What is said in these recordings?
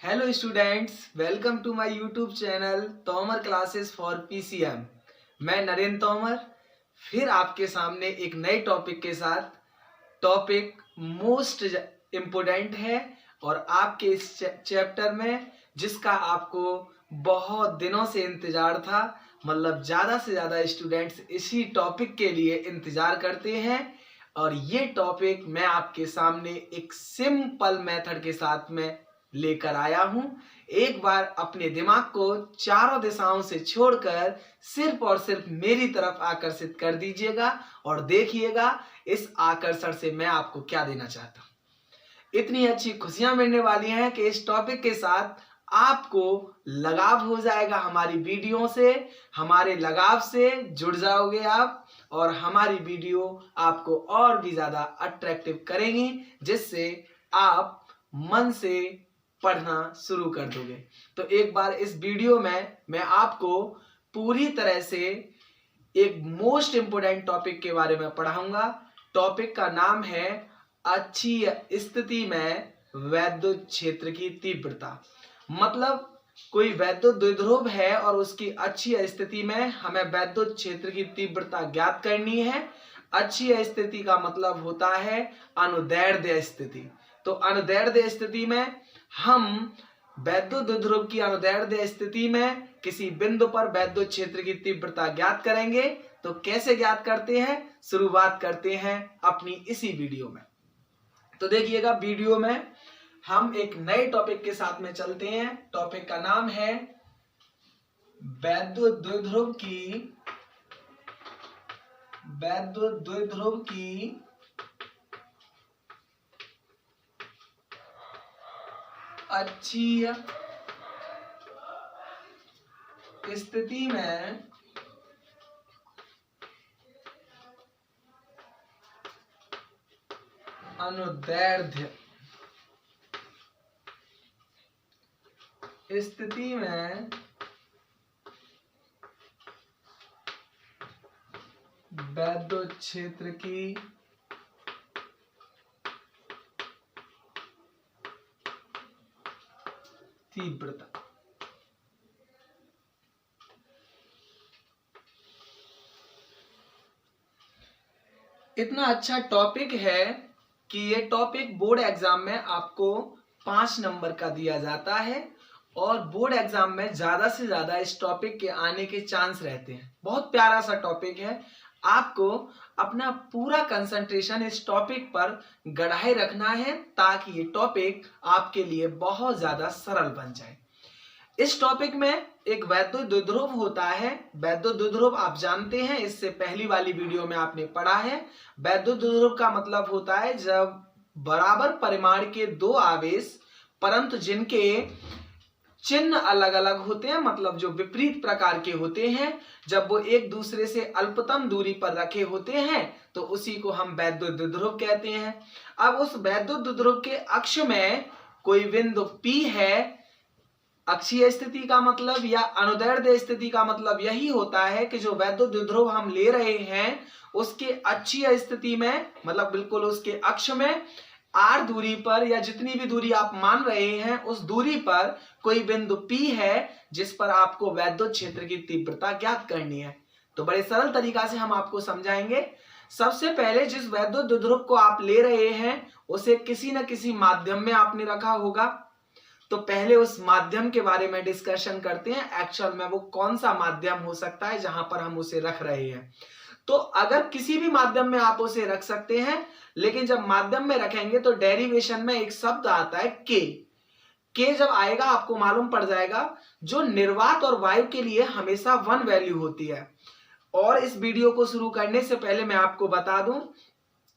Hello students, welcome to my YouTube channel Tomar classes for PCM. मैं नरेंद्र तोमर फिर आपके सामने एक नए टॉपिक के साथ। टॉपिक मोस्ट इम्पोर्टेंट है और आपके इस चैप्टर में जिसका आपको बहुत दिनों से इंतजार था, मतलब ज़्यादा से ज़्यादा स्टूडेंट्स इसी टॉपिक के लिए इंतजार करते हैं। और ये टॉपिक मैं आपके सामने एक सिंपल मेथड के साथ में लेकर आया हूं। एक बार अपने दिमाग को चारों दिशाओं से छोड़कर सिर्फ और सिर्फ मेरी तरफ आकर्षित कर दीजिएगा और देखिएगा इस आकर्षण से मैं आपको क्या देना चाहता हूं। इतनी अच्छी खुशियां मिलने वाली हैं कि इस टॉपिक के साथ आपको लगाव हो जाएगा। हमारी वीडियो से, हमारे लगाव से जुड़ जाओगे आप और हमारी वीडियो आपको और भी ज्यादा अट्रैक्टिव करेंगी, जिससे आप मन से पढ़ना शुरू कर दोगे। तो एक बार इस वीडियो में मैं आपको पूरी तरह से एक मोस्ट इंपोर्टेंट टॉपिक के बारे में पढ़ाऊंगा। टॉपिक का नाम है अच्छी स्थिति में वैद्युत क्षेत्र की तीव्रता। मतलब कोई वैद्युत द्विध्रुव है और उसकी अच्छी स्थिति में हमें वैद्युत क्षेत्र की तीव्रता ज्ञात करनी है। अच्छी स्थिति का मतलब होता है अनुदैर्ध्य स्थिति। तो अनुदैर्ध्य स्थिति में हम वैद्युत द्विध्रुव की अनुदैर्ध्य स्थिति में किसी बिंदु पर वैद्युत क्षेत्र की तीव्रता ज्ञात करेंगे। तो कैसे ज्ञात करते हैं, शुरुआत करते हैं अपनी इसी वीडियो में। तो देखिएगा, वीडियो में हम एक नए टॉपिक के साथ में चलते हैं। टॉपिक का नाम है वैद्युत द्विध्रुव की अच्छी स्थिति में अनुदैर्ध्य स्थिति में वैद्युत क्षेत्र की तीव्रता। इतना अच्छा टॉपिक है कि ये टॉपिक बोर्ड एग्जाम में आपको 5 नंबर का दिया जाता है और बोर्ड एग्जाम में ज्यादा से ज्यादा इस टॉपिक के आने के चांस रहते हैं। बहुत प्यारा सा टॉपिक है। आपको अपना पूरा कंसंट्रेशन इस टॉपिक पर गढ़ाए रखना है ताकि ये टॉपिक आपके लिए बहुत ज्यादा सरल बन जाए। इस टॉपिक में एक वैद्युत द्विध्रुव होता है। वैद्युत द्विध्रुव आप जानते हैं, इससे पहली वाली वीडियो में आपने पढ़ा है। वैद्युत द्विध्रुव का मतलब होता है जब बराबर परिमाण के दो आवेश, परंतु जिनके चिन्ह अलग अलग होते हैं, मतलब जो विपरीत प्रकार के होते हैं, जब वो एक दूसरे से अल्पतम दूरी पर रखे होते हैं तो उसी को हम वैद्युत द्विध्रुव कहते हैं। अब उस वैद्युत द्विध्रुव के अक्ष में कोई बिंदु P है। अक्षीय स्थिति का मतलब या अनुदैर्ध्य स्थिति का मतलब यही होता है कि जो वैद्युत द्विध्रुव हम ले रहे हैं उसके अक्षीय स्थिति में, मतलब बिल्कुल उसके अक्ष में r दूरी पर या जितनी भी दूरी आप मान रहे हैं उस दूरी पर कोई बिंदु P है जिस पर आपको वैद्युत क्षेत्र की तीव्रता ज्ञात करनी है। तो बड़े सरल तरीका से हम आपको समझाएंगे। सबसे पहले जिस वैद्युत द्विध्रुव को आप ले रहे हैं उसे किसी न किसी माध्यम में आपने रखा होगा। तो पहले उस माध्यम के बारे में डिस्कशन करते हैं। एक्चुअल में वो कौन सा माध्यम हो सकता है जहां पर हम उसे रख रहे हैं। तो अगर किसी भी माध्यम में आप उसे रख सकते हैं, लेकिन जब माध्यम में रखेंगे तो डेरिवेशन में एक शब्द आता है के जब आएगा आपको मालूम पड़ जाएगा जो निर्वात और वायु के लिए हमेशा 1 वैल्यू होती है। और इस वीडियो को शुरू करने से पहले मैं आपको बता दूं,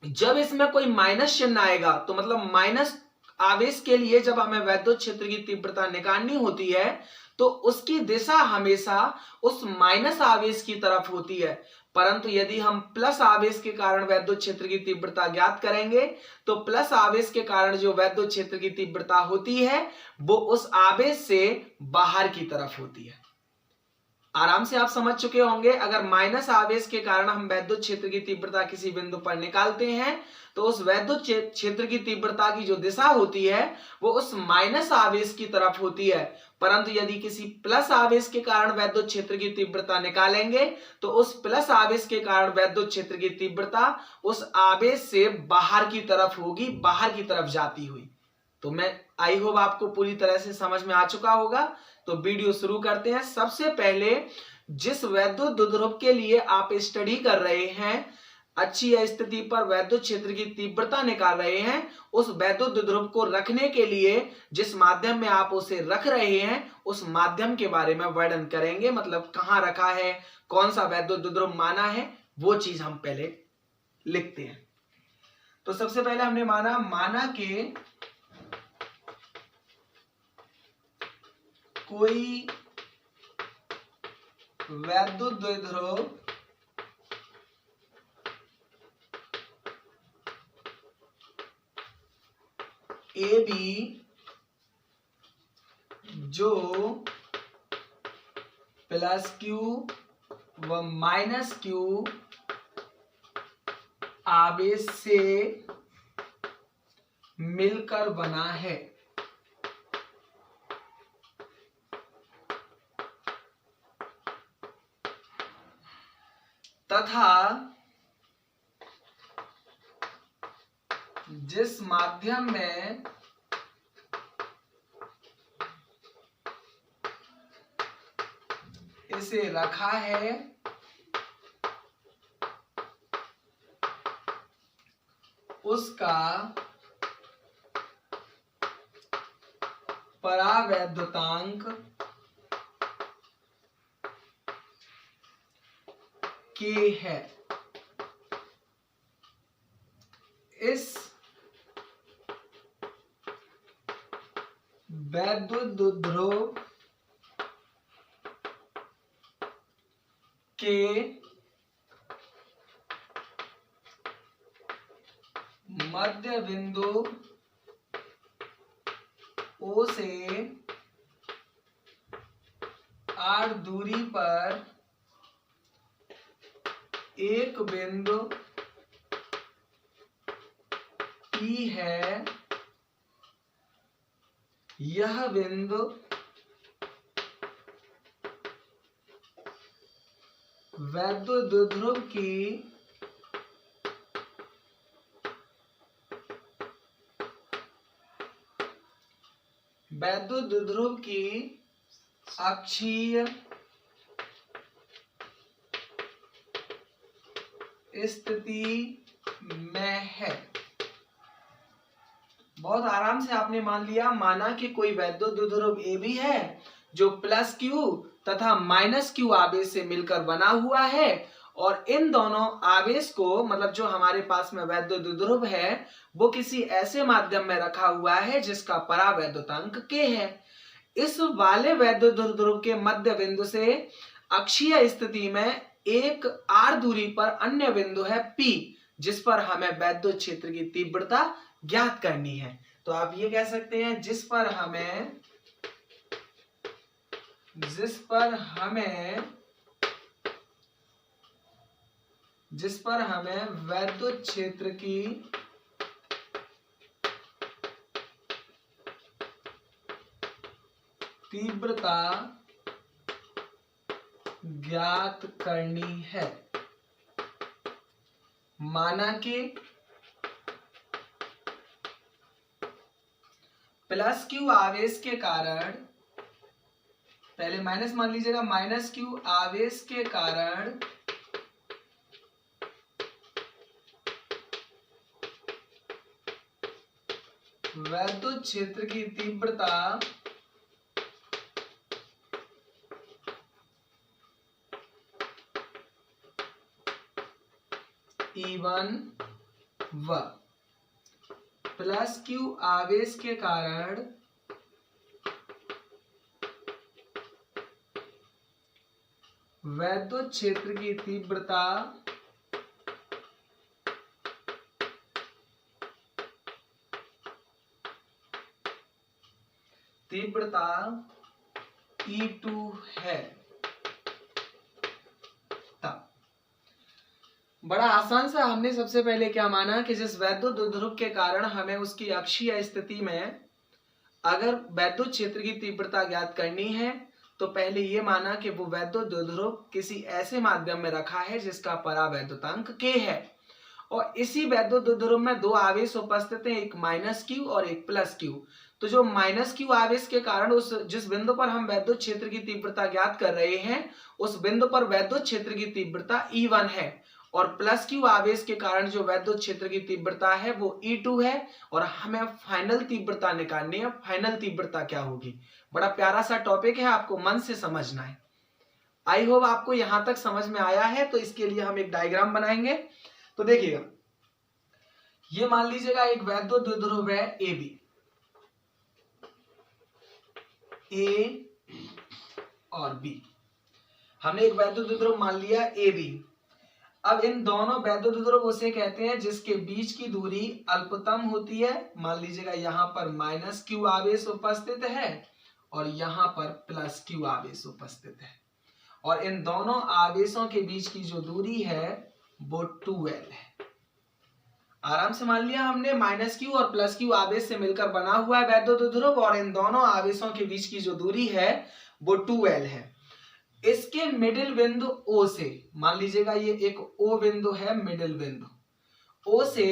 जब इसमें कोई माइनस चिन्ह आएगा तो मतलब माइनस आवेश के लिए जब हमें वैद्युत क्षेत्र की तीव्रता निकालनी होती है तो उसकी दिशा हमेशा उस माइनस आवेश की तरफ होती है। परंतु यदि हम प्लस आवेश के कारण वैद्युत क्षेत्र की तीव्रता ज्ञात करेंगे तो प्लस आवेश के कारण जो वैद्युत क्षेत्र की तीव्रता होती है वो उस आवेश से बाहर की तरफ होती है। आराम से आप समझ चुके होंगे। अगर माइनस आवेश के कारण हम वैद्युत क्षेत्र की तीव्रता किसी बिंदु पर निकालते हैं तो उस वैद्युत क्षेत्र की तीव्रता की जो दिशा होती है वो उस माइनस आवेश की तरफ होती है। परंतु यदि किसी प्लस आवेश के कारण वैद्युत क्षेत्र की तीव्रता निकालेंगे तो उस प्लस आवेश के कारण वैद्युत क्षेत्र की तीव्रता उस आवेश से बाहर की तरफ होगी, बाहर की तरफ जाती हुई। तो मैं आई होप आपको पूरी तरह से समझ में आ चुका होगा। तो वीडियो शुरू करते हैं। सबसे पहले जिस वैद्युत द्विध्रुव के लिए आप स्टडी कर रहे हैं, अच्छी स्थिति पर वैद्युत क्षेत्र की तीव्रता निकाल रहे हैं, उस वैद्युत द्विध्रुव को रखने के लिए जिस माध्यम में आप उसे रख रहे हैं उस माध्यम के बारे में वर्णन करेंगे। मतलब कहां रखा है, कौन सा वैद्युत द्विध्रुव माना है, वो चीज हम पहले लिखते हैं। तो सबसे पहले हमने माना कि कोई वैद्युत द्विध्रुव ए बी जो प्लस क्यू व माइनस क्यू आवेश से मिलकर बना है तथा जिस माध्यम में इसे रखा है उसका परावैद्युतांक K है। इस वैद्युत द्विध्रुव के मध्य बिंदु O से r दूरी पर एक बिंदु P है। यह बिंदु वैद्युत द्विध्रुव की अक्षीय स्थिति में है। बहुत आराम से आपने मान लिया। माना कि कोई वैद्युत द्विध्रुव ए बी है जो प्लस क्यू तथा माइनस क्यू आवेश से मिलकर बना हुआ है और इन दोनों आवेश को मतलब जो हमारे पास में वैद्युत द्विध्रुव है वो किसी ऐसे माध्यम में रखा हुआ है जिसका परावैद्युतांक K है। इस वाले वैद्युत द्विध्रुव के मध्य बिंदु से अक्षीय स्थिति में एक r दूरी पर अन्य बिंदु है P जिस पर हमें वैद्युत क्षेत्र की तीव्रता ज्ञात करनी है। तो आप ये कह सकते हैं जिस पर हमें वैद्युत क्षेत्र की तीव्रता ज्ञात करनी है। माना कि प्लस क्यू आवेश के कारण, पहले माइनस मान लीजिएगा, माइनस क्यू आवेश के कारण वैद्युत क्षेत्र की तीव्रता E1 व प्लस क्यू आवेश के कारण वैद्युत क्षेत्र की तीव्रता E2 है। बड़ा आसान सा हमने सबसे पहले क्या माना कि जिस वैद्युत द्विध्रुव के कारण हमें उसकी अक्षीय स्थिति में अगर वैद्युत क्षेत्र की तीव्रता ज्ञात करनी है तो पहले ये माना कि वो वैद्युत द्विध्रुव किसी ऐसे माध्यम में रखा है जिसका परावैद्युतांक k है और इसी वैद्युत द्विध्रुव में दो आवेश उपस्थित हैं, एक -q और एक +q। तो जो -q आवेश के कारण उस जिस बिंदु पर हम वैद्युत क्षेत्र की तीव्रता ज्ञात कर रहे हैं उस बिंदु पर वैद्युत क्षेत्र की तीव्रता E1 है और +q आवेश के कारण जो वैद्युत क्षेत्र की तीव्रता है वो E2 है और हमें फाइनल तीव्रता निकालनी है। फाइनल तीव्रता क्या होगी? बड़ा प्यारा सा टॉपिक है, आपको मन से समझना है। आई होप आपको यहां तक समझ में आया है। तो इसके लिए हम एक डायग्राम बनाएंगे। तो देखिएगा, ये मान लीजिएगा एक वैद्युत द्विध्रुव है AB, A और B। हमने एक वैद्युत द्विध्रुव मान लिया AB। अब इन दोनों वैद्युत द्विध्रुव उसे कहते हैं जिसके बीच की दूरी अल्पतम होती है। मान लीजिएगा यहाँ पर -q आवेश उपस्थित है और यहाँ पर +q आवेश उपस्थित है और इन दोनों आवेशों के बीच की जो दूरी है वो 2l है। आराम से मान लिया हमने, -q और +q आवेश से मिलकर बना हुआ है वैद्युत द्विध्रुव और इन दोनों आवेशों के बीच की जो दूरी है वो 2l है। इसके मिडिल बिंदु O से, मान लीजिएगा ये एक O बिंदु है, मिडिल बिंदु O से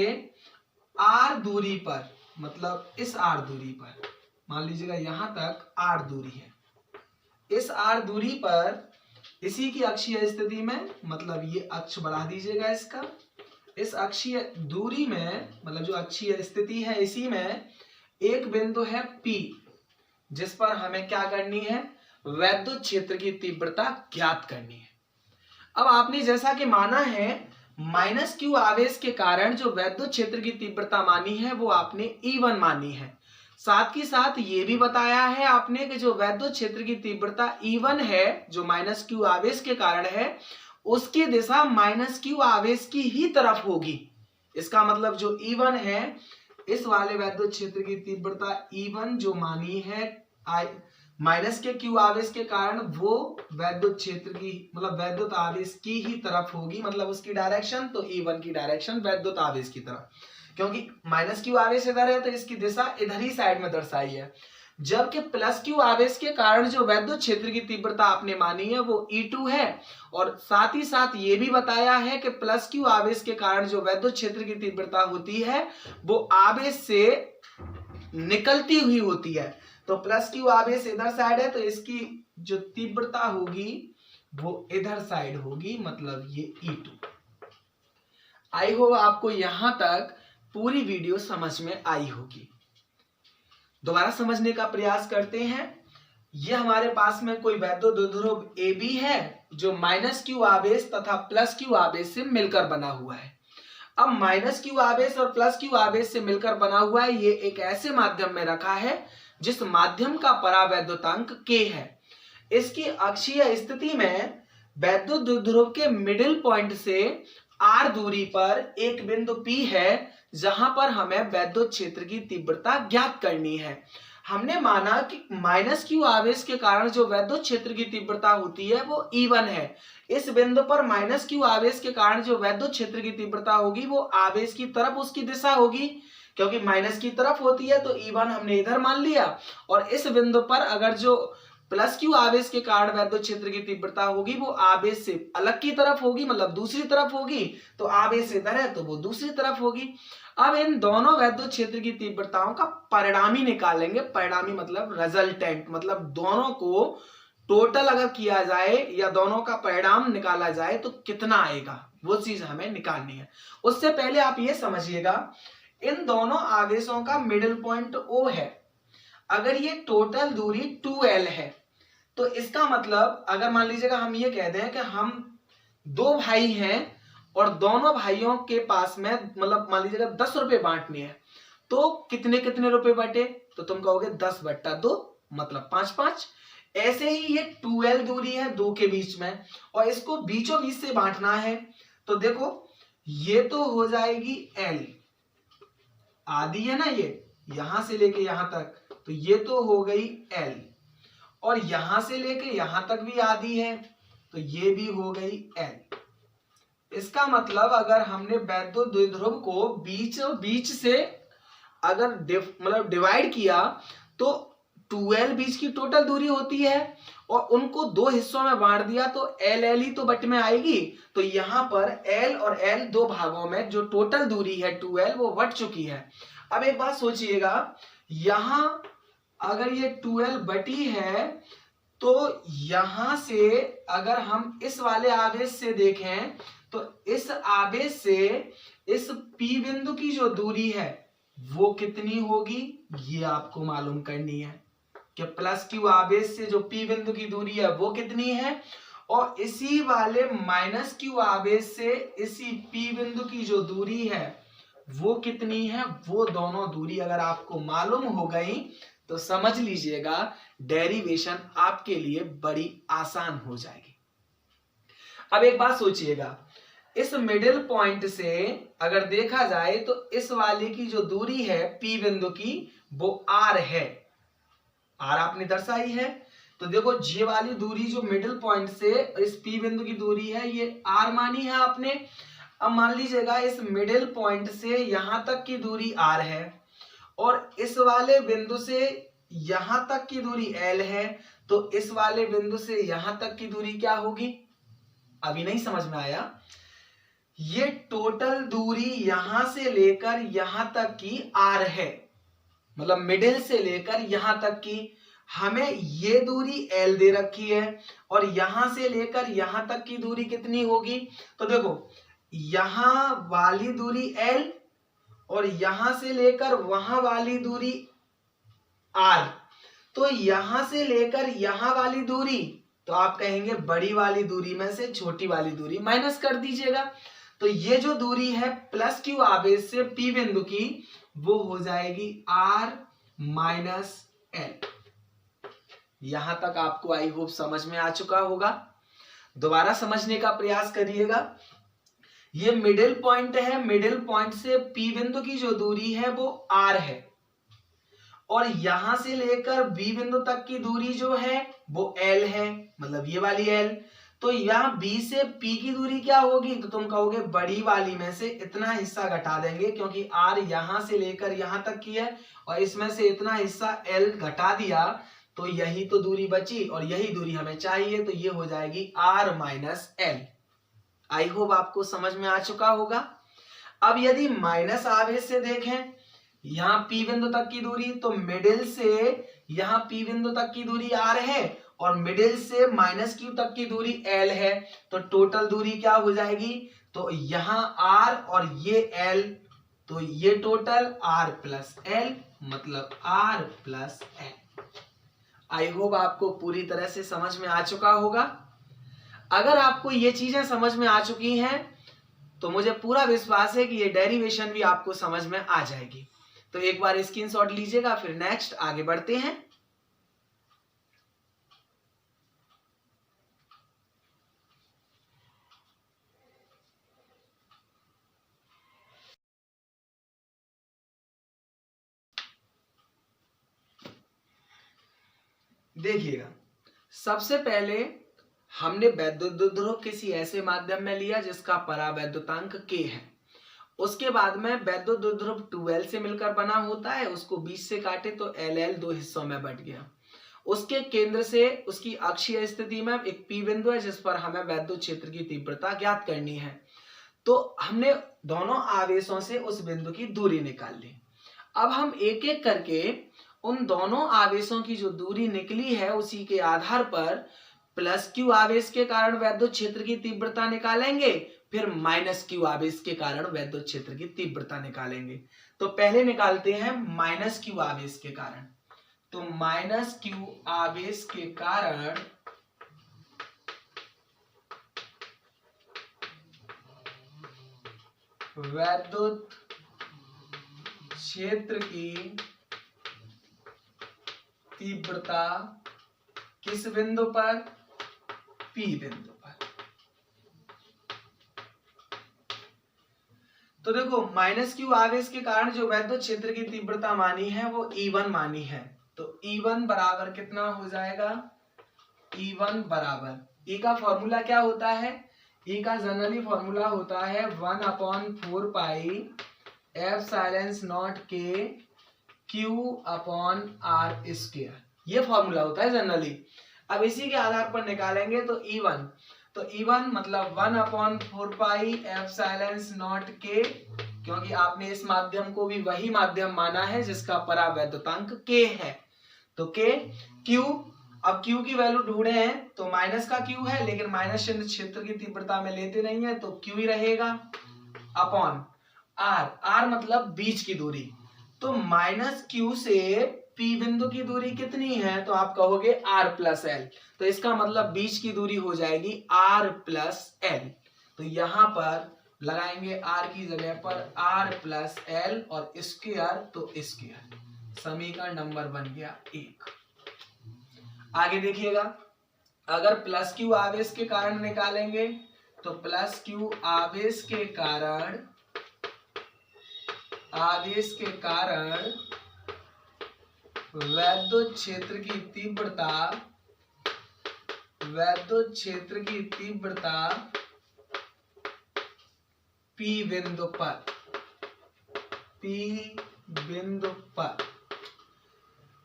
R दूरी पर, मतलब इस R दूरी पर, मान लीजिएगा यहां तक R दूरी है। इस R दूरी पर इसी की अक्षीय स्थिति में, मतलब ये अक्ष बढ़ा दीजिएगा इसका, इस अक्षीय दूरी में मतलब जो अक्षीय स्थिति है इसी में एक बिंदु है P जिस पर हमें क्या करनी है? वैद्युत क्षेत्र की तीव्रता ज्ञात करनी है। अब आपने जैसा कि माना है -q आवेश के कारण जो वैद्युत क्षेत्र की तीव्रता मानी है वो आपने E1 मानी है। साथ ही साथ ये भी बताया है आपने कि जो वैद्युत क्षेत्र की तीव्रता E1 है जो -q आवेश के कारण है उसकी दिशा -q आवेश की ही तरफ होगी। इसका मतलब जो E1 है इस वाले वैद्युत क्षेत्र की तीव्रता E1 जो मानी है -q आवेश के कारण वो वैद्युत क्षेत्र की मतलब वैद्युत आवेश की ही तरफ होगी, मतलब उसकी डायरेक्शन, तो E1 की डायरेक्शन वैद्युत आवेश की तरफ, क्योंकि -q आवेश इधर है तो इसकी दिशा इधर ही साइड में दर्शाई है। जबकि +q आवेश के कारण जो वैद्युत क्षेत्र की तीव्रता आपने मानी है वो E2 है और साथ ही साथ ये भी बताया है कि +q आवेश के कारण जो वैद्युत क्षेत्र की तीव्रता होती है वो आवेश से निकलती हुई होती है। तो +q आवेश इधर साइड है तो इसकी जो तीव्रता होगी वो इधर साइड होगी, मतलब ये E2। आई होप आपको यहां तक पूरी वीडियो समझ में आई होगी। दोबारा समझने का प्रयास करते हैं। ये हमारे पास में कोई वैद्युत द्विध्रुव AB है जो -q आवेश तथा +q आवेश से मिलकर बना हुआ है। अब -q आवेश और +q आवेश से मिलकर बना हुआ है, ये एक ऐसे माध्यम में रखा है जिस माध्यम का परावैद्युतांक k है। इसकी अक्षीय स्थिति में वैद्युत द्विध्रुव के मिडिल पॉइंट से R दूरी पर एक बिंदु P है जहां पर हमें वैद्युत क्षेत्र की तीव्रता ज्ञात करनी है। हमने माना कि -q आवेश के कारण जो वैद्युत क्षेत्र की तीव्रता होती है वो E1 है। इस बिंदु पर -q आवेश के कारण जो वैद्युत क्षेत्र की तीव्रता होगी वो आवेश की तरफ उसकी दिशा होगी, क्योंकि माइनस की तरफ होती है तो E1 हमने इधर मान लिया। और इस बिंदु पर अगर जो +q आवेश के कारण वैद्युत क्षेत्र की तीव्रता होगी वो आवेश से अलग की तरफ होगी, मतलब दूसरी तरफ होगी, तो आवेश इधर है तो वो दूसरी तरफ होगी। अब इन दोनों वैद्युत क्षेत्र की तीव्रताओं का परिणामी निकालेंगे। परिणामी मतलब रिजल्टेंट, मतलब दोनों को टोटल अगर किया जाए या दोनों का परिणाम निकाला जाए तो कितना आएगा, वो चीज हमें निकालनी है। उससे पहले आप ये समझिएगा, इन दोनों आवेशों का मिडिल पॉइंट O है। अगर ये टोटल दूरी 2l है तो इसका मतलब अगर मान लीजिएगा हम ये कह दें कि हम दो भाई हैं और दोनों भाइयों के पास में मतलब मान लीजिएगा 10 रुपए बांटने हैं, तो कितने कितने रुपए बटे, तो तुम कहोगे 10/2 मतलब 5/5। ऐसे ही ये 2l दूरी है दो के बीच में और इसको बीचों बीच से बांटना है, तो देखो ये तो हो जाएगी l, आधी है ना ये, यहां से लेके यहां तक, तो ये तो हो गई l, और यहां से लेके यहां तक भी आधी है तो ये भी हो गई l। इसका मतलब अगर हमने वैद्युत द्विध्रुव को बीच से अगर मतलब डिवाइड किया तो 12 बीच की टोटल दूरी होती है और उनको दो हिस्सों में बांट दिया तो एल एल ही तो बट में आएगी। तो यहां पर एल और एल दो भागों में जो टोटल दूरी है 12 वो बट चुकी है। अब एक बात सोचिएगा, यहां अगर ये 12 बटी है तो यहां से अगर हम इस वाले आवेश से देखें तो इस आवेश से इस पी बिंदु की जो दूरी है वो कितनी होगी, ये आपको मालूम करनी है कि प्लस क्यू आवेश से जो पी बिंदु की दूरी है वो कितनी है और इसी वाले माइनस क्यू आवेश से इसी पी बिंदु की जो दूरी है वो कितनी है। वो दोनों दूरी अगर आपको मालूम हो गई तो समझ लीजिएगा डेरिवेशन आपके लिए बड़ी आसान हो जाएगी। अब एक बात सोचिएगा, इस मिडिल पॉइंट से अगर देखा जाए तो इस वाले की जो दूरी है पी बिंदु की वो आर है, आर आपने दर्शाई है। तो देखो ये वाली दूरी जो मिडिल पॉइंट से इस पी बिंदु की दूरी है ये आर मानी है आपने। अब मान लीजिएगा इस मिडिल पॉइंट से यहां तक की दूरी आर है और इस वाले बिंदु से यहां तक की दूरी एल है, तो इस वाले बिंदु से यहां तक की दूरी क्या होगी, अभी नहीं समझ में आया। ये टोटल दूरी यहां से लेकर यहां तक की आर है, मतलब मिडिल से लेकर यहां तक की हमें ये दूरी एल दे रखी है और यहां से लेकर यहां तक की दूरी कितनी होगी। तो देखो यहां वाली दूरी एल और यहां से लेकर वहां वाली दूरी आर, तो यहां से लेकर यहां वाली दूरी तो आप कहेंगे बड़ी वाली दूरी में से छोटी वाली दूरी माइनस कर दीजिएगा। तो ये जो दूरी है प्लस क्यू आवेश से पी बिंदु की वो हो जाएगी आर माइनस एल। यहां तक आपको आई होप समझ में आ चुका होगा। दोबारा समझने का प्रयास करिएगा। ये मिडिल पॉइंट है, मिडिल पॉइंट से पी बिंदु की जो दूरी है वो आर है और यहां से लेकर बी बिंदु तक की दूरी जो है वो एल है, मतलब ये वाली एल। तो यहां बी से पी की दूरी क्या होगी, तो तुम कहोगे बड़ी वाली में से इतना हिस्सा घटा देंगे क्योंकि आर यहां से लेकर यहां तक की है और इसमें से इतना हिस्सा एल घटा दिया तो यही तो दूरी बची और यही दूरी हमें चाहिए, तो ये हो जाएगी R minus L. I hope आपको समझ में आ चुका होगा। अब यदि माइनस आवेश से देखें यहां पी बिंदु तक की दूरी, तो मिडिल से यहां पी बिंदु तक की दूरी आर है और मिडिल से माइनस क्यू तक की दूरी एल है, तो टोटल दूरी क्या हो जाएगी, तो यहां आर और ये एल, तो ये टोटल आर प्लस एल, मतलब R plus L. I hope आपको पूरी तरह से समझ में आ चुका होगा। अगर आपको ये चीजें समझ में आ चुकी हैं तो मुझे पूरा विश्वास है कि ये डेरिवेशन भी आपको समझ में आ जाएगी। तो एक बार स्क्रीनशॉट लीजिएगा, फिर नेक्स्ट आगे बढ़ते हैं। देखिएगा, सबसे पहले हमने वैद्युत द्विध्रुव किसी ऐसे माध्यम में लिया जिसका परावैद्युतांक k है। उसके बाद में वैद्युत द्विध्रुव 2l से मिलकर बना होता है, उसको बीच से काटे तो LL दो हिस्सों में बट गया। उसके केंद्र से उसकी अक्षीय स्थिति में एक पी बिंदु है जिस पर हमें वैद्युत क्षेत्र की तीव्रता ज्ञात करनी है। तो हमने दोनों आवेशों से उस बिंदु की दूरी निकाल ली। अब हम एक एक करके उन दोनों आवेशों की जो दूरी निकली है उसी के आधार पर प्लस क्यू आवेश के कारण वैद्युत क्षेत्र की तीव्रता निकालेंगे, फिर माइनस क्यू आवेश के कारण वैद्युत क्षेत्र की तीव्रता निकालेंगे। तो पहले निकालते हैं माइनस क्यू आवेश के कारण। तो माइनस क्यू आवेश के कारण वैद्युत क्षेत्र की तीव्रता किस बिंदु पर, पी बिंदु पर। तो देखो माइनस क्यू आवेश के कारण जो वैद्युत क्षेत्र की तीव्रता मानी है वो E1 मानी है। तो E1 बराबर कितना हो जाएगा, E1 बराबर, E का फॉर्मूला क्या होता है, ई का जनरली फॉर्मूला होता है 1/4 पाई एप्सिलॉन नॉट के क्यू अपॉन आर स्क्वायर, ये फॉर्मूला होता है जनरली। अब इसी के आधार पर निकालेंगे तो E1 मतलब 1/4 पाई एप्सिलॉन नॉट के, क्योंकि आपने इस माध्यम को भी वही माध्यम माना है जिसका परावैद्युतांक k है, तो k q। अब q की वैल्यू ढूंढे हैं तो माइनस का q है, लेकिन माइनस चिन्ह क्षेत्र की तीव्रता में लेते नहीं है तो q ही रहेगा, अपॉन r मतलब बीच की दूरी, तो माइनस q से P बिंदु की दूरी कितनी है, तो आप कहोगे r प्लस एल, तो इसका मतलब बीच की दूरी हो जाएगी r प्लस एल। तो यहां पर लगाएंगे r की जगह पर r प्लस एल और स्क्वायर तो स्क्वायर, समीकरण नंबर बन गया 1। आगे देखिएगा, अगर प्लस क्यू आवेश के कारण निकालेंगे तो प्लस क्यू आवेश के कारण वैद्युत क्षेत्र की तीव्रता P बिंदु पर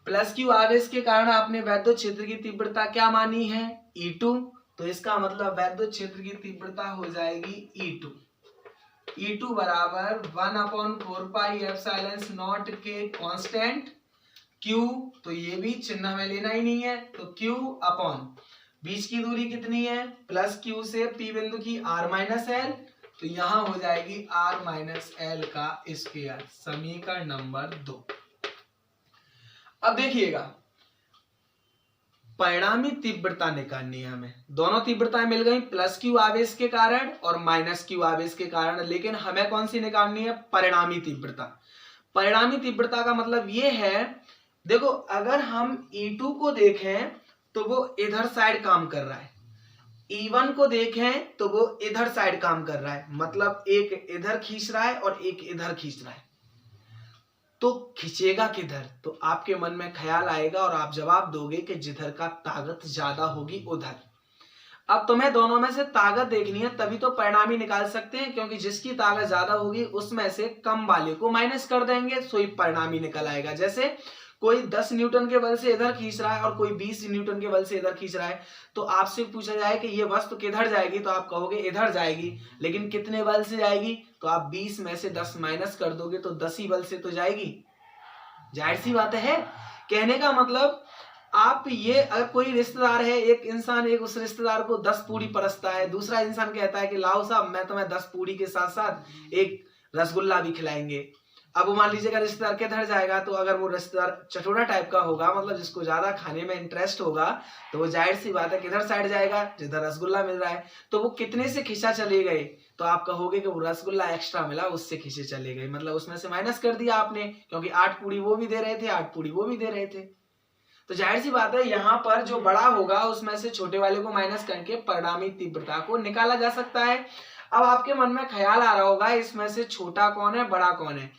प्लस क्यू आवेश के कारण आपने वैद्युत क्षेत्र की तीव्रता क्या मानी है, E2, तो इसका मतलब वैद्युत क्षेत्र की तीव्रता हो जाएगी E2 बराबर 1/4 पाई एप्सिलॉन नॉट के कांस्टेंट Q, तो ये भी चिन्ह हमें लेना ही नहीं है, तो Q अपॉन बीच की दूरी कितनी है, प्लस Q से P बिंदु की r माइनस एल, तो यहां हो जाएगी r माइनस एल का स्क्वायर, समीकरण नंबर 2। अब देखिएगा, परिणामी तीव्रता निकालनी है हमें, दोनों तीव्रताएं मिल गई, प्लस क्यू आवेश के कारण और माइनस क्यू आवेश के कारण, लेकिन हमें कौन सी निकालनी है, परिणामी तीव्रता। परिणामी तीव्रता का मतलब ये है, देखो अगर हम E2 को देखें तो वो इधर साइड काम कर रहा है, E1 को देखें तो वो इधर साइड काम कर रहा है, मतलब एक इधर खींच रहा है और एक इधर खींच रहा है, तो खींचेगा किधर, तो आपके मन में ख्याल आएगा और आप जवाब दोगे कि जिधर का ताकत ज्यादा होगी उधर। अब तुम्हें दोनों में से ताकत देखनी है, तभी तो परिणामी निकाल सकते हैं, क्योंकि जिसकी ताकत ज्यादा होगी उसमें से कम वाले को माइनस कर देंगे, सो ही परिणामी निकल आएगा। जैसे कोई 10 न्यूटन के बल से इधर खींच रहा है और कोई 20 न्यूटन के बल से इधर खींच रहा है, तो आपसे पूछा जाए कि ये वस्तु किधर जाएगी, तो आप कहोगे इधर जाएगी, लेकिन कितने बल से जाएगी, तो आप 20 में से 10 माइनस कर दोगे तो 10 ही बल से तो जाएगी, जाहिर सी बात है। कहने का मतलब आप ये, अगर कोई रिश्तेदार है, एक इंसान एक उस रिश्तेदार को 10 पूड़ी परसता है, दूसरा इंसान कहता है कि लाओ साहब मैं तुम्हें 10 पूड़ी के साथ साथ एक रसगुल्ला भी खिलाएंगे। अब मान लीजिएगा रिश्तेदार किधर जाएगा, तो अगर वो रिश्तेदार चटोरा टाइप का होगा, मतलब जिसको ज्यादा खाने में इंटरेस्ट होगा, तो वो जाहिर सी बात है किधर साइड जाएगा, जिधर रसगुल्ला मिल रहा है। तो वो कितने से खींचा चले गए, तो आप कहोगे कि वो रसगुल्ला एक्स्ट्रा मिला उससे खींचे चले गए, मतलब उसमें से माइनस कर दिया आपने, क्योंकि 8 पूड़ी वो भी दे रहे थे, 8 पूड़ी वो भी दे रहे थे। तो जाहिर सी बात है यहाँ पर जो बड़ा होगा उसमें से छोटे वाले को माइनस करके परिणामी तीव्रता को निकाला जा सकता है। अब आपके मन में ख्याल आ रहा होगा इसमें से छोटा कौन है, बड़ा कौन है।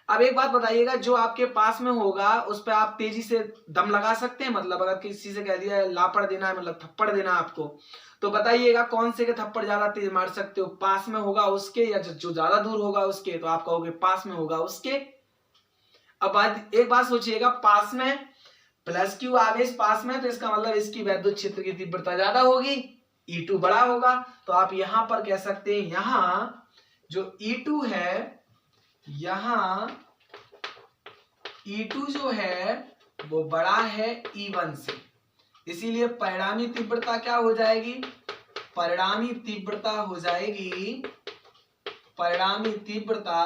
अब एक बात बताइएगा, जो आपके पास में होगा उस पर आप तेजी से दम लगा सकते हैं, मतलब अगर किसी से कह दिया लापड़ देना है, मतलब थप्पड़ देना आपको, तो बताइएगा कौन से के थप्पड़ ज्यादा तेज मार सकते हो, पास में होगा उसके या जो ज्यादा दूर होगा उसके, तो आप कहोगे पास में होगा उसके। अब एक बात सोचिएगा, पास में प्लस क्यू आवेश पास में, तो इसका मतलब इसकी वैद्युत क्षेत्र की तीव्रता ज्यादा होगी, E2 बड़ा होगा, तो आप यहां पर कह सकते हैं यहां जो E2 है, यहां E2 जो है वो बड़ा है E1 से, इसीलिए परिणामी तीव्रता क्या हो जाएगी, परिणामी तीव्रता हो जाएगी, परिणामी तीव्रता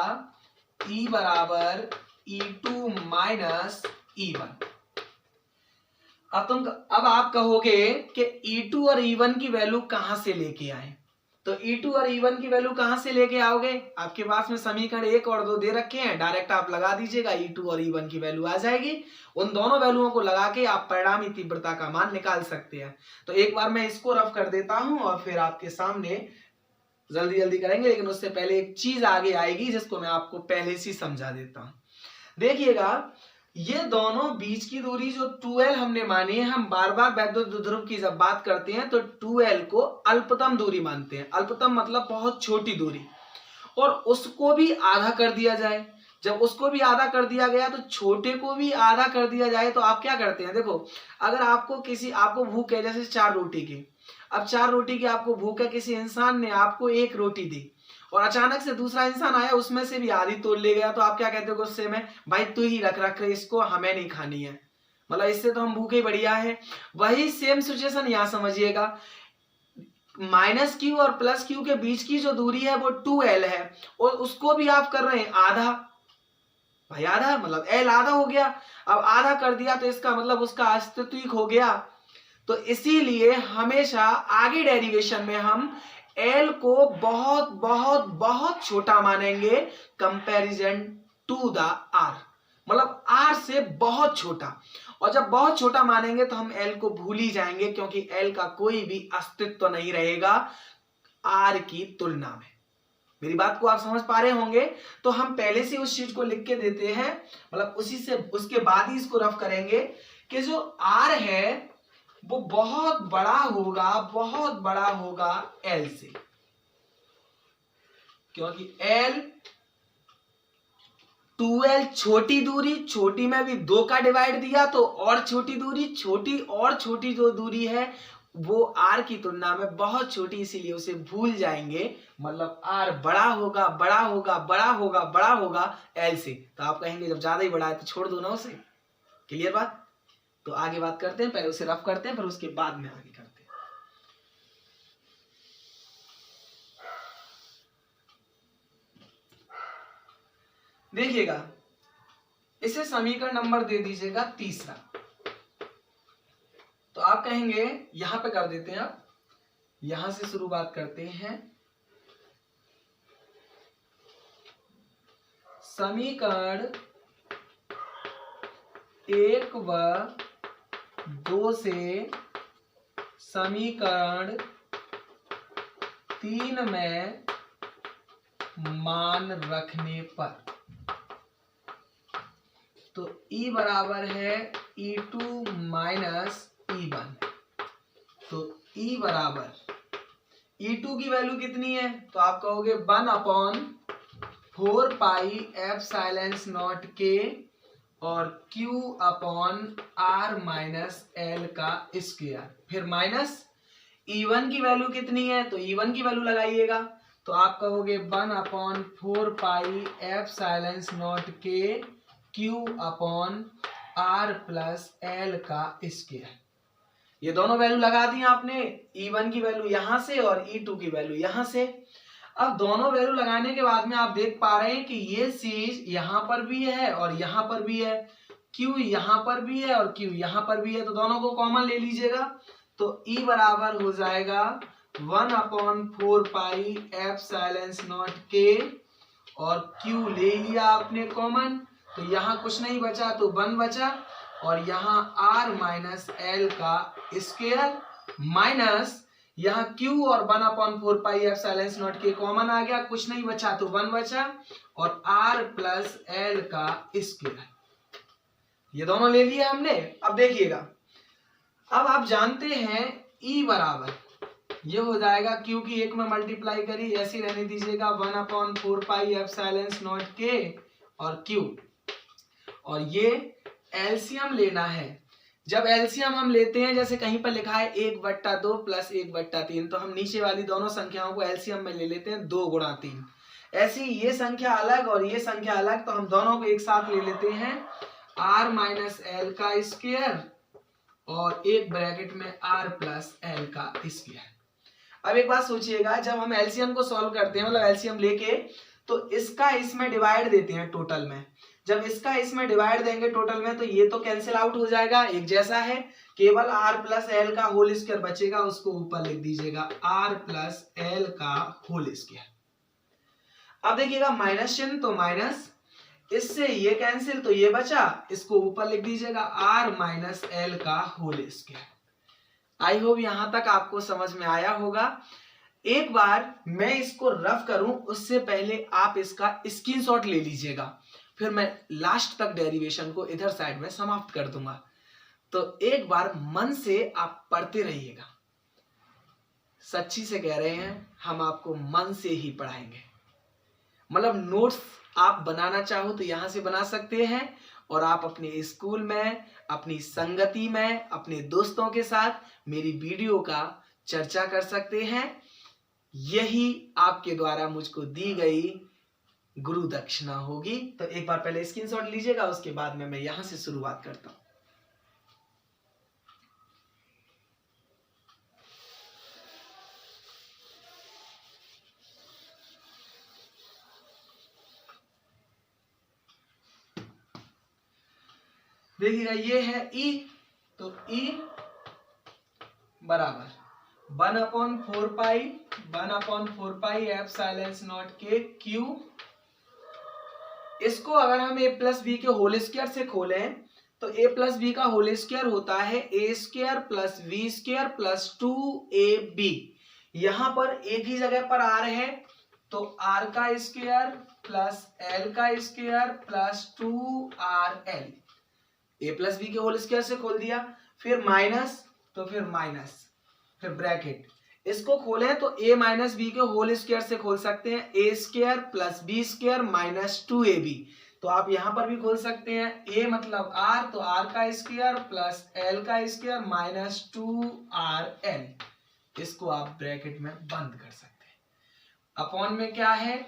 E बराबर E2 माइनस E1। अब आप कहोगे कि E2 और E1 की वैल्यू कहां से लेके आए, तो E2 और E1 की वैल्यू कहां से लेके आओगे, आपके पास में समीकरण 1 और 2 दे रखे हैं, डायरेक्ट आप लगा दीजिएगा, E2 और E1 की वैल्यू आ जाएगी। उन दोनों वैल्यूओं को लगा के आप परिणामी तीव्रता का मान निकाल सकते हैं। तो एक बार मैं इसको रफ कर देता हूं और फिर आपके सामने जल्दी जल्दी करेंगे, लेकिन उससे पहले एक चीज आगे आएगी जिसको मैं आपको पहले से समझा देता हूं। देखिएगा ये दोनों बीच की दूरी जो 2l हमने मानी है, हम बार बार वैद्युत द्विध्रुव की जब बात करते हैं तो 2l को अल्पतम दूरी मानते हैं। अल्पतम मतलब बहुत छोटी दूरी, और उसको भी आधा कर दिया जाए। जब उसको भी आधा कर दिया गया तो छोटे को भी आधा कर दिया जाए। तो आप क्या करते हैं, देखो अगर आपको भूख है, जैसे 4 रोटी की, अब 4 रोटी की आपको भूख है, किसी इंसान ने आपको 1 रोटी दी और अचानक से दूसरा इंसान आया, उसमें से भी आधी तोड़ ले गया, तो आप क्या कहते हो गुस्से में, भाई तू ही रख इसको, हमें नहीं खानी है, मतलब इससे तो हम भूखे बढ़िया है। वही सेम सिचुएशन यहाँ समझिएगा, -q और +q के बीच की जो दूरी है वो 2l है, और उसको भी आप कर रहे हैं आधा। भाई आधा मतलब l आधा हो गया, अब आधा कर दिया तो इसका मतलब उसका अस्तित्व ही खो गया। तो इसीलिए हमेशा आगे डेरिवेशन में हम l को बहुत बहुत बहुत छोटा मानेंगे कंपैरिजन टू द r, मतलब r से बहुत छोटा। और जब बहुत छोटा मानेंगे तो हम l को भूल ही जाएंगे, क्योंकि l का कोई भी अस्तित्व नहीं रहेगा r की तुलना में। मेरी बात को आप समझ पा रहे होंगे। तो हम पहले से उस चीज को लिख के देते हैं, मतलब उसी से उसके बाद ही इसको रफ करेंगे कि जो r है वो बहुत बड़ा होगा l से, क्योंकि l 2l छोटी दूरी, छोटी में भी 2 का डिवाइड दिया तो और छोटी दूरी, छोटी जो दूरी है वो r की तुलना में बहुत छोटी, इसीलिए उसे भूल जाएंगे। मतलब r बड़ा होगा l से। तो आप कहेंगे जब ज्यादा ही बड़ा है तो छोड़ दो ना उसे। क्लियर बात? तो आगे बात करते हैं, पहले उसे रफ करते हैं फिर उसके बाद में आगे करते हैं। देखिएगा, इसे समीकरण नंबर दे दीजिएगा तीसरा। तो आप कहेंगे यहां पे कर देते हैं, आप यहां से शुरुआत करते हैं। समीकरण 1 व 2 से समीकरण 3 में मान रखने पर, तो E बराबर है E2 माइनस E1। तो E बराबर E2 की वैल्यू कितनी है, तो आप कहोगे 1/4 पाई एप्सिलॉन नॉट K और Q upon R minus L का स्क्वायर, फिर माइनस E1 की वैल्यू कितनी है, तो E1 की वैल्यू लगाइएगा। तो आप कहोगे 1/4 pi epsilon naught K Q upon R plus L का स्क्वायर। ये दोनों वैल्यू लगा दी आपने, E1 की वैल्यू यहां से और E2 की वैल्यू यहां से। अब दोनों वैल्यू लगाने के बाद में आप देख पा रहे हैं कि ये चीज यहां पर भी है और यहां पर भी है, Q यहां पर भी है और Q यहां पर भी है, तो दोनों को कॉमन ले लीजिएगा। तो E बराबर हो जाएगा 1/4 पाई एप्सिलॉन नॉट K और Q ले लिया आपने कॉमन, तो यहाँ कुछ नहीं बचा तो 1 बचा, और यहाँ R माइनस L का स्क्वायर माइनस यहाँ Q और 1/4 pi epsilon naught K common आ गया, कुछ नहीं बचा तो 1 बचा, और R प्लस L का स्क्वायर। ये दोनों ले लिया हमने। अब देखिएगा, अब आप जानते हैं E बराबर ये हो जाएगा Q की 1 में मल्टीप्लाई करी, ऐसी रहने दीजिएगा 1/4 पाई एप्सिलॉन नॉट K और Q, और ये एलसीएम लेना है। जब एलसीएम हम लेते हैं, जैसे कहीं पर लिखा है 1/2 प्लस 1/3, तो हम नीचे वाली दोनों संख्याओं को एलसीएम में ले लेते हैं 2 गुणा 3। ऐसी ये संख्या अलग और ये संख्या अलग, तो हम दोनों को एक साथ ले लेते हैं R माइनस L का स्क्वायर और एक ब्रैकेट में R प्लस L का स्क्वायर। अब एक बात सोचिएगा, जब हम एलसीएम को सॉल्व करते हैं, मतलब एलसीएम लेके, तो इसका इसमें डिवाइड देते हैं टोटल में। जब इसका इसमें डिवाइड देंगे टोटल में, तो ये तो कैंसिल आउट हो जाएगा, एक जैसा है, केवल R प्लस L का होल स्क्वायर बचेगा, उसको ऊपर लिख दीजिएगा R प्लस L का होल स्क्वायर। अब देखिएगा माइनस चिन्ह, तो माइनस, इससे ये कैंसिल तो ये बचा, इसको ऊपर लिख दीजिएगा R माइनस L का होल स्क्वायर। आई होप यहां तक आपको समझ में आया होगा। एक बार मैं इसको रफ करूं उससे पहले आप इसका स्क्रीनशॉट ले लीजिएगा, फिर मैं लास्ट तक डेरिवेशन को इधर साइड में समाप्त कर दूंगा। तो एक बार मन से आप पढ़ते रहिएगा। सच्ची से कह रहे हैं, हम आपको मन से ही पढ़ाएंगे। मतलब नोट्स आप बनाना चाहो तो यहां से बना सकते हैं, और आप अपने स्कूल में, अपनी संगति में, अपने दोस्तों के साथ मेरी वीडियो का चर्चा कर सकते हैं। यही आपके द्वारा मुझको दी गई गुरु दक्षिणा होगी। तो एक बार पहले स्क्रीनशॉट लीजिएगा, उसके बाद में मैं यहां से शुरुआत करता हूं। देखिएगा ये है E, तो E बराबर 1/4 एप्सिलॉन नॉट के क्यू। इसको अगर हम a प्लस बी के होल स्क्वायर से खोलें तो a प्लस बी का होल स्क्वायर होता है a square plus B square plus 2ab। यहां पर एक ही जगह पर r है, तो r का स्क्वायर प्लस l का square plus 2rl। a plus B के होल स्क्वायर से खोल दिया, फिर माइनस, तो फिर माइनस, फिर ब्रैकेट। इसको खोलें तो a माइनस बी के होल स्क्वायर से खोल सकते हैं, a square plus B square minus 2ab। तो आप यहां पर भी खोल सकते हैं, a मतलब r, तो r का स्क्वायर प्लस l का स्क्वायर माइनस 2rl। इसको आप ब्रैकेट में बंद कर सकते हैं। अपॉन में क्या है,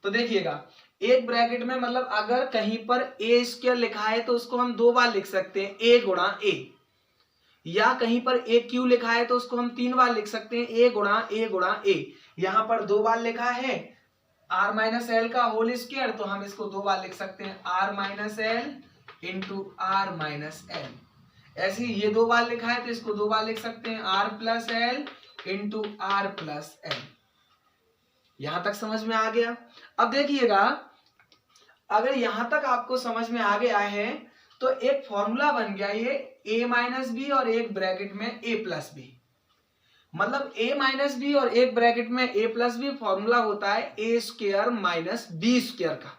तो देखिएगा एक ब्रैकेट में, मतलब अगर कहीं पर a स्क्वायर लिखा है तो उसको हम 2 बार लिख सकते हैं, a गुणा a, या कहीं पर a क्यू लिखा है तो उसको हम 3 बार लिख सकते हैं, a गुणा a। यहां पर 2 बार लिखा है r माइनस एल का होल स्क्वायर, तो हम इसको 2 बार लिख सकते हैं, r minus L into r minus L. ऐसे ही ये 2 बार लिखा है तो इसको 2 बार लिख सकते हैं, r plus L into r plus L. यहां तक समझ में आ गया। अब देखिएगा, अगर यहां तक आपको समझ में आ गया है तो एक फॉर्मूला बन गया ये a माइनस बी और एक ब्रैकेट में a प्लस बी। मतलब a माइनस बी और एक ब्रैकेट में a प्लस बी फॉर्मूला होता है a square minus B square का।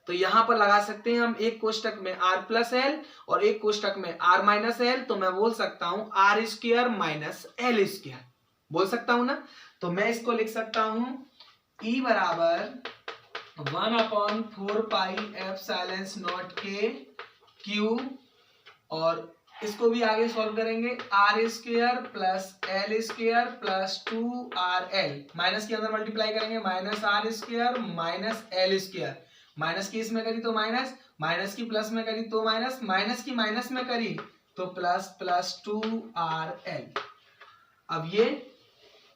तो यहां पर लगा सकते हैं हम एक कोष्टक में r प्लस एल और एक कोष्टक में r माइनस एल। तो मैं बोल सकता हूं r square minus L square, बोल सकता हूं ना। तो मैं इसको लिख सकता हूं E बराबर 1/4 एप्सिलॉन नॉट के क्यू, और इसको भी आगे सॉल्व करेंगे, r square plus L square plus 2rl, minus के अंदर मल्टीप्लाई करेंगे, minus r square minus L square. Minus की इसमें करी तो माइनस, माइनस की प्लस में करी तो माइनस, माइनस की माइनस में करी तो प्लस, प्लस 2rl। अब ये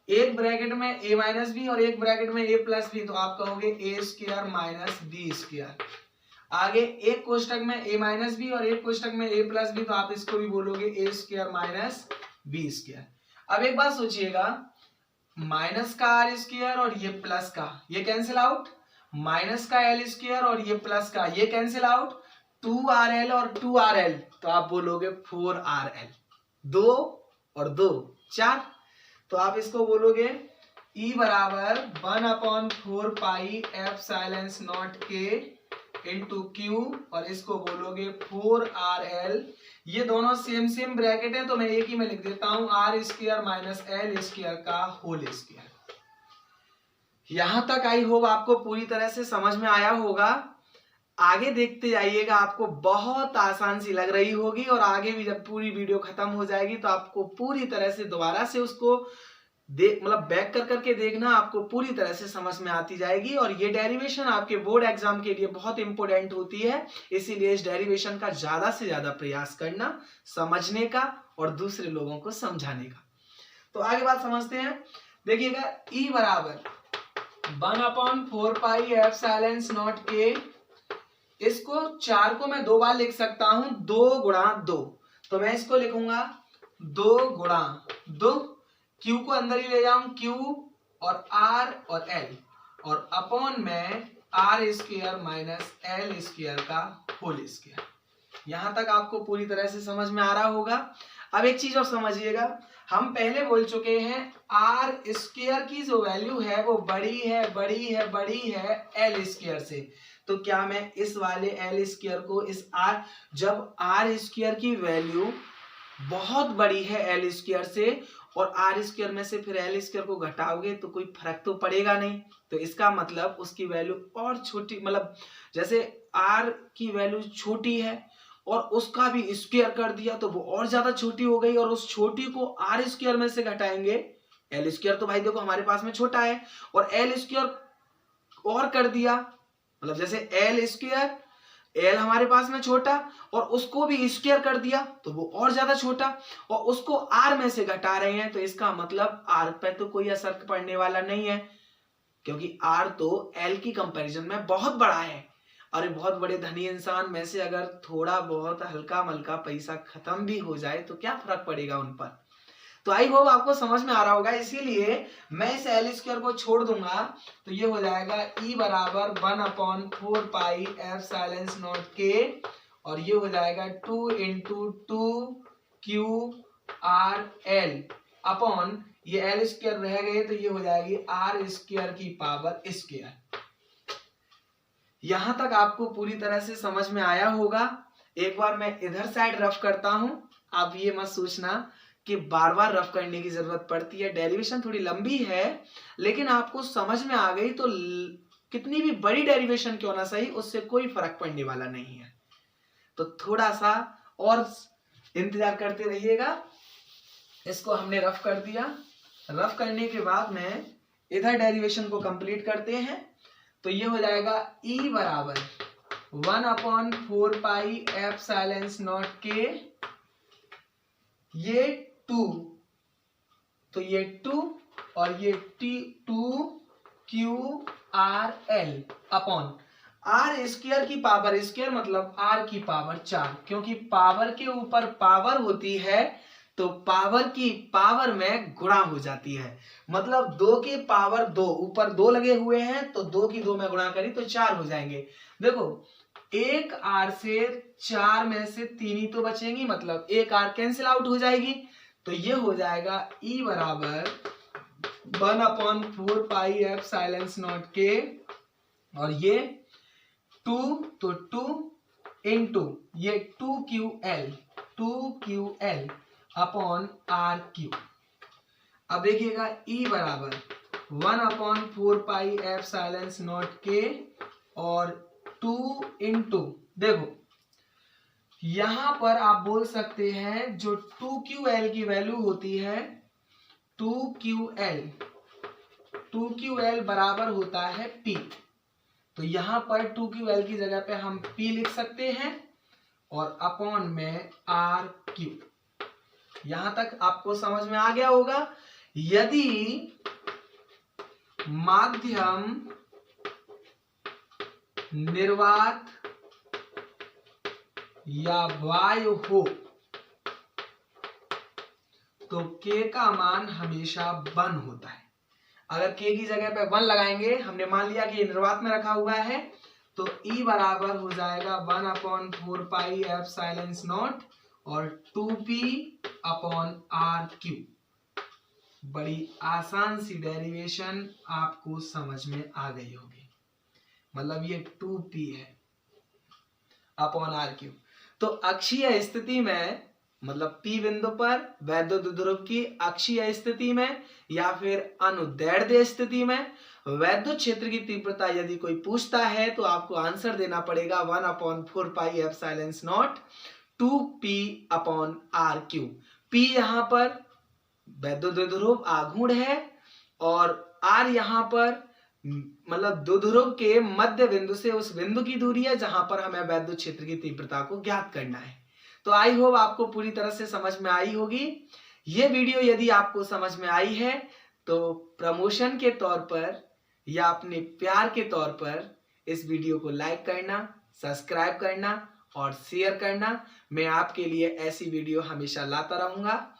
एक ब्रैकेट में a माइनस बी और एक ब्रैकेट में a प्लस बी, तो आप कहोगे a square minus B square. आगे एक कोष्टक में a माइनस बी और एक कोष्टक में a प्लस बी, तो आप इसको भी बोलोगे a square minus B square. अब एक बात सोचिएगा, माइनस का r स्क्वायर और ये प्लस का, ये कैंसिल आउट, माइनस का l स्क्वायर और ये प्लस का, ये कैंसिल आउट, 2rl और 2rl, तो आप बोलोगे 4rl। 2 और 2 4, तो आप इसको बोलोगे E बराबर 1/4 एप्सिलॉन नॉट के इंटू क्यू, और इसको बोलोगे 4rl। ये दोनों सेम ब्रैकेट है तो मैं एक ही में लिख देता हूं, r square minus L square का होल स्क्वायर। यहां तक आई होप आपको पूरी तरह से समझ में आया होगा। आगे देखते जाइएगा, आपको बहुत आसान सी लग रही होगी, और आगे भी जब पूरी वीडियो खत्म हो जाएगी तो आपको पूरी तरह से दोबारा से उसको मतलब बैक कर करके देखना, आपको पूरी तरह से समझ में आती जाएगी। और ये डेरिवेशन आपके बोर्ड एग्जाम के लिए बहुत इंपॉर्टेंट होती है, इसीलिए इस डेरिवेशन का ज्यादा से ज्यादा प्रयास करना, समझने का और दूसरे लोगों को समझाने का। तो आगे बात समझते हैं। देखिएगा E बराबर 1/4 एप्सिलॉन नॉट के, इसको 4 को मैं 2 बार लिख सकता हूं, 2 गुणा 2, तो मैं इसको लिखूंगा 2 गुणा 2, क्यू को अंदर ही ले जाऊं, क्यू और r और l, और अपॉन में r square minus L square का होल स्क्वायर। यहां तक आपको पूरी तरह से समझ में आ रहा होगा। अब एक चीज और समझिएगा, हम पहले बोल चुके हैं आर स्क्वायर की जो वैल्यू है वो बड़ी है एल स्क्वायर से। तो क्या मैं इस वाले एल स्क्वायर को इस आर, जब आर स्क्वायर की वैल्यू बहुत बड़ी है एल स्क्वायर से और आर स्क्वायर में से फिर एल स्क्वायर को घटाओगे तो कोई फर्क तो पड़ेगा नहीं, तो इसका मतलब उसकी वैल्यू और छोटी, मतलब जैसे आर की वैल्यू छोटी है और उसका भी स्क्वायर कर दिया तो वो और ज्यादा छोटी हो गई, और उस छोटी को आर स्क्वायर में से घटाएंगे, एल स्क्वायर तो भाई देखो हमारे पास में छोटा है और एल स्क्वायर और कर दिया, मतलब जैसे एल स्क्वायर, एल हमारे पास में छोटा और उसको भी स्क्वायर कर दिया तो वो और ज्यादा छोटा, और उसको आर में से घटा रहे हैं, तो इसका मतलब आर पे तो कोई असर पड़ने वाला नहीं है, क्योंकि आर तो एल की कंपैरिजन में बहुत बड़ा है। और बहुत बड़े धनी इंसान में से अगर थोड़ा बहुत हल्का मलका पैसा खत्म भी हो जाए तो क्या फर्क पड़ेगा उन पर। तो आई होप आपको समझ में आ रहा होगा, इसीलिए मैं इस एल स्क्वायर को छोड़ दूंगा, तो ये हो जाएगा E बराबर 1/4 पाई एप्सिलॉन नॉट के, और ये हो जाएगा 2 × 2 Q R L अपॉन ये एल स्क्वायर रह गए तो ये हो जाएगी आर स्क्वायर की पावर स्क्वायर। यहां तक आपको पूरी तरह से समझ में आया होगा। एक बार मैं इधर साइड रफ करता हूं, आप ये मत सोचना कि बार बार रफ करने की जरूरत पड़ती है, डेरिवेशन थोड़ी लंबी है लेकिन आपको समझ में आ गई तो कितनी भी बड़ी डेरिवेशन क्यों ना सही, उससे कोई फर्क पड़ने वाला नहीं है। तो थोड़ा सा और इंतजार करते रहिएगा। इसको हमने रफ कर दिया, रफ करने के बाद में इधर डेरिवेशन को कंप्लीट करते हैं, तो ये हो जाएगा E बराबर 1/4 पाई एप्सिलॉन नॉट के, ये 2, तो ये 2 और ये 2 QRL अपॉन आर स्क्वायर की पावर स्क्वायर मतलब आर की पावर 4, क्योंकि पावर के ऊपर पावर होती है तो पावर की पावर में गुणा हो जाती है, मतलब 2 की पावर 2, ऊपर 2 लगे हुए हैं तो 2 की 2 में गुणा करी तो 4 हो जाएंगे। देखो एक आर से 4 में से 3 ही तो बचेंगी, मतलब एक आर कैंसिल आउट हो जाएगी, तो ये हो जाएगा E बराबर 1/4 पाई एप्सिलॉन नॉट के, और ये 2 तो 2 इंटू ये 2QL अपॉन RQ। अब देखिएगा E बराबर 1/4 पाई एप्सिलॉन नॉट के और 2 इंटू, देखो यहां पर आप बोल सकते हैं जो 2QL की वैल्यू होती है 2QL बराबर होता है P, तो यहां पर 2QL की जगह पे हम P लिख सकते हैं और अपॉन में RQ। यहां तक आपको समझ में आ गया होगा। यदि माध्यम निर्वात या वायु हो तो K का मान हमेशा 1 होता है। अगर K की जगह पे 1 लगाएंगे, हमने मान लिया कि ये निर्वात में रखा हुआ है, तो E बराबर हो जाएगा 1/4 पाई एप्सिलॉन नॉट और 2P अपॉन RQ। बड़ी आसान सी डेरिवेशन आपको समझ में आ गई होगी, मतलब ये 2P है अपॉन RQ। तो अक्षीय स्थिति में, मतलब P बिंदु पर वैद्युत ध्रुव की अक्षीय स्थिति में या फिर अनुदैर्ध्य स्थिति में वैद्युत क्षेत्र की तीव्रता यदि कोई पूछता है तो आपको आंसर देना पड़ेगा 1/4 pi epsilon not 2P upon RQ। P यहाँ पर वैद्युत ध्रुव आघूर्ण है और R यहाँ पर मतलब द्विध्रुव के मध्य बिंदु से उस बिंदु की दूरी है जहां पर हमें वैद्युत क्षेत्र की तीव्रता को ज्ञात करना है। तो आई होप आपको पूरी तरह से समझ में आई होगी। ये वीडियो यदि आपको समझ में आई है तो प्रमोशन के तौर पर या अपने प्यार के तौर पर इस वीडियो को लाइक करना, सब्सक्राइब करना और शेयर करना। मैं आपके लिए ऐसी वीडियो हमेशा लाता रहूंगा।